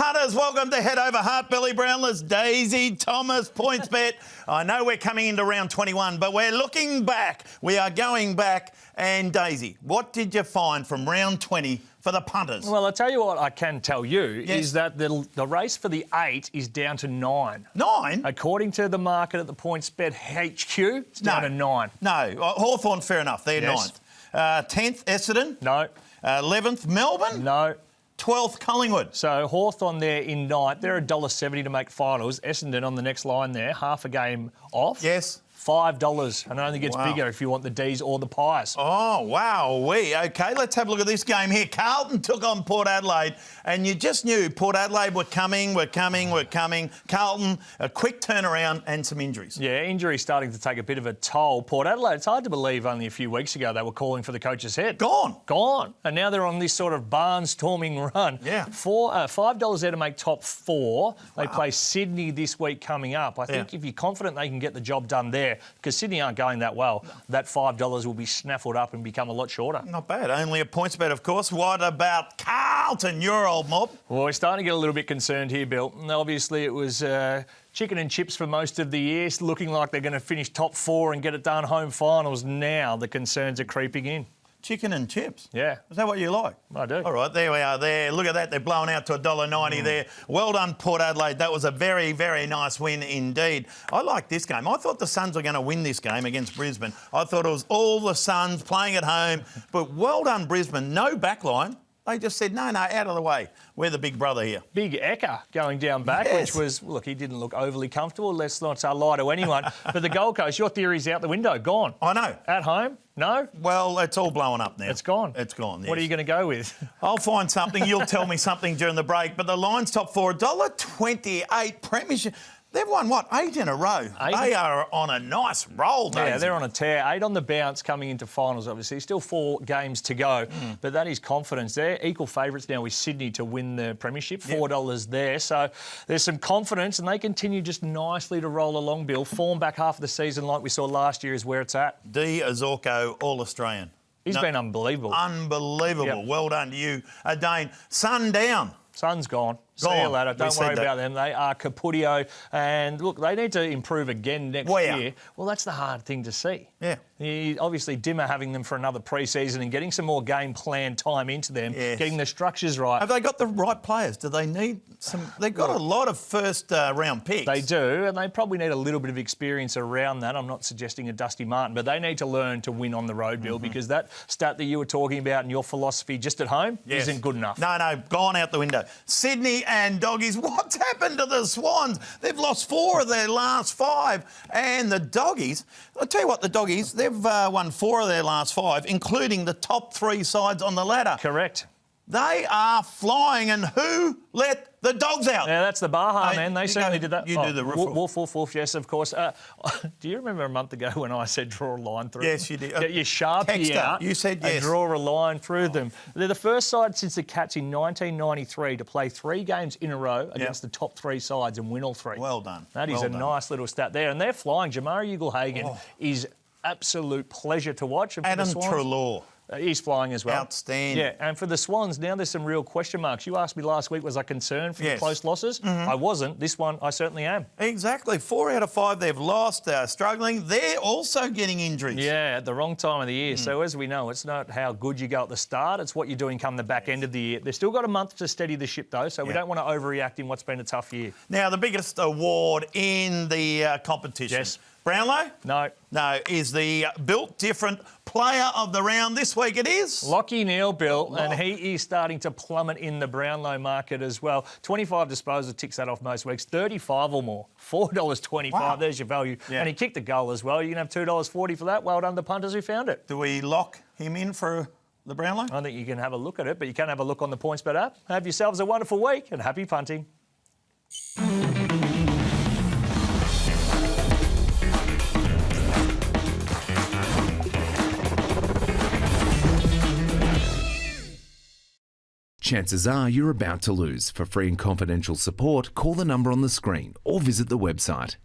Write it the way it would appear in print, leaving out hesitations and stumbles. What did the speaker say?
punters, welcome to Head Over Heart. Billy Brownless, Daisy, Thomas, PointsBet. I know we're coming into round 21, but we're looking back. We are going back. And Daisy, what did you find from round 20 for the punters? Well, I'll tell you what I can tell you is that the race for the 8 is down to 9. 9? According to the market at the PointsBet HQ, it's down to 9. No, Hawthorn, fair enough, they're 9th. 10th, Essendon? No. 11th, Melbourne? No. 12th, Collingwood. So Hawthorn there in 9th. They're $1.70 to make finals. Essendon on the next line there, half a game off. Yes. $5, and it only gets bigger if you want the D's or the Pies. Oh, wow. OK, let's have a look at this game here. Carlton took on Port Adelaide, and you just knew Port Adelaide were coming. Carlton, a quick turnaround and some injuries. Yeah, injuries starting to take a bit of a toll. Port Adelaide, it's hard to believe only a few weeks ago they were calling for the coach's head. Gone. And now they're on this sort of barnstorming run. Yeah. $5 there to make top 4. They play Sydney this week coming up. I think if you're confident they can get the job done there, because Sydney aren't going that well, that $5 will be snaffled up and become a lot shorter. Not bad. Only a PointsBet, of course. What about Carlton, your old mob? Well, we're starting to get a little bit concerned here, Bill. Obviously, it was chicken and chips for most of the year, looking like they're going to finish top 4 and get it done home finals. Now the concerns are creeping in. Chicken and chips? Yeah. Is that what you like? I do. All right, there we are there. Look at that. They're blowing out to $1.90 there. Well done, Port Adelaide. That was a very, very nice win indeed. I like this game. I thought the Suns were going to win this game against Brisbane. I thought it was all the Suns playing at home. But well done, Brisbane. No backline. They just said, no, out of the way. We're the big brother here. Big Eka going down back, which was, look, he didn't look overly comfortable. Let's not lie to anyone. But the Gold Coast, your theory's out the window, gone. I know. At home? No? Well, it's all blowing up now. It's gone. It's gone, yes. What are you going to go with? I'll find something. You'll tell me something during the break. But the Lions top 4, $1.28 premiership. They've won, what, 8 in a row? 8? They are on a nice roll, Daisy. Yeah, they're on a tear. 8 on the bounce coming into finals, obviously. Still 4 games to go. But that is confidence. They're equal favourites now with Sydney to win the premiership. $4 there. So there's some confidence, and they continue just nicely to roll along, Bill. Form back half of the season like we saw last year is where it's at. D. Azorco, All-Australian. He's been unbelievable. Unbelievable. Yep. Well done to you, Dane. Sun down. Sun's gone. See you later. Don't worry about them. They are Caputio. And, look, they need to improve again next year. Well, that's the hard thing to see. Yeah. Obviously, Dimmer having them for another pre-season and getting some more game plan time into them, getting the structures right. Have they got the right players? Do they need some... They've got a lot of first-round picks. They do, and they probably need a little bit of experience around that. I'm not suggesting a Dusty Martin, but they need to learn to win on the road, Bill, because that stat that you were talking about and your philosophy just at home isn't good enough. No, gone out the window. Sydney and Doggies, what's happened to the Swans? They've lost 4 of their last 5. And the Doggies, I'll tell you what, the Doggies, they've won 4 of their last 5, including the top 3 sides on the ladder. Correct. They are flying, and who let the dogs out? Yeah, that's the Baja, man. They certainly did that. You do the roof. Wolf, yes, of course. Do you remember a month ago when I said draw a line through Yes, you did. Get your Sharpie out. You said yes. And draw a line through them. They're the first side since the Cats in 1993 to play 3 games in a row against the top 3 sides and win all 3. Well done. That is a nice little stat there. And they're flying. Jamari Ugle-Hagan is absolute pleasure to watch. And Adam Treloar. He's flying as well. Outstanding. Yeah, and for the Swans, now there's some real question marks. You asked me last week, was I concerned for the close losses? I wasn't. This one, I certainly am. Exactly. 4 out of 5 they've lost. They're struggling. They're also getting injuries. Yeah, at the wrong time of the year. So as we know, it's not how good you go at the start. It's what you're doing come the back end of the year. They've still got a month to steady the ship, though, so we don't want to overreact in what's been a tough year. Now, the biggest award in the competition. Yes. Brownlow? No. No, is the Built Different Player of the Round this week. It is Lachie Neale, Bill, and he is starting to plummet in the Brownlow market as well. 25 disposal ticks that off most weeks. 35 or more. $4.25. Wow. There's your value. Yeah. And he kicked a goal as well. You can have $2.40 for that. Well done, the punters who found it. Do we lock him in for the Brownlow? I think you can have a look at it, but you can have a look on the PointsBet app. Have yourselves a wonderful week and happy punting. Chances are you're about to lose. For free and confidential support, call the number on the screen or visit the website.